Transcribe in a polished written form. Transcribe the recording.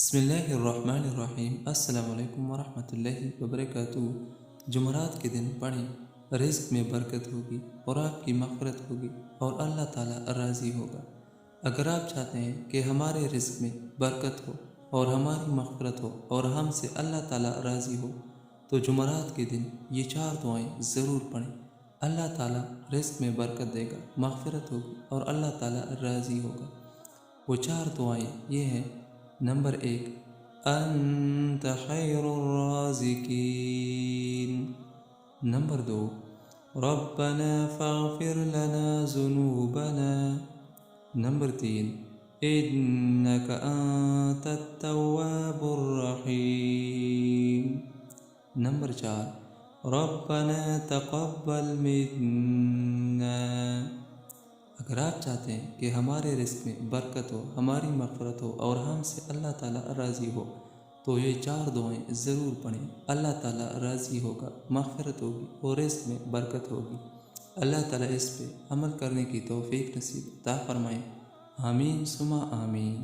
بسم اللہ الرحمن الرحیم۔ السلام علیکم ورحمۃ اللہ وبرکاتہ۔ جمعرات کے دن پڑھیں، رزق میں برکت ہوگی اور آپ کی مغفرت ہوگی اور اللہ تعالیٰ راضی ہوگا۔ اگر آپ چاہتے ہیں کہ ہمارے رزق میں برکت ہو اور ہماری مغفرت ہو اور ہم سے اللہ تعالیٰ راضی ہو تو جمعرات کے دن یہ 4 دعائیں ضرور پڑھیں۔ اللہ تعالیٰ رزق میں برکت دے گا، مغفرت ہوگی اور اللہ تعالیٰ راضی ہوگا۔ وہ 4 دعائیں یہ ہیں۔ نمبر 1، انت خیر الرازقین۔ نمبر 2، ربنا فاغفر لنا ذنوبنا۔ نمبر 3، انک انت التواب الرحیم۔ نمبر 4، ربنا تقبل منا۔ اگر آپ چاہتے ہیں کہ ہمارے رزق میں برکت ہو، ہماری مغفرت ہو اور ہم سے اللہ تعالیٰ راضی ہو تو یہ 4 دعائیں ضرور پڑھیں۔ اللہ تعالیٰ راضی ہوگا، مغفرت ہوگی اور رزق میں برکت ہوگی۔ اللہ تعالیٰ اس پہ عمل کرنے کی توفیق نصیب عطا فرمائے۔ آمین ثم آمین۔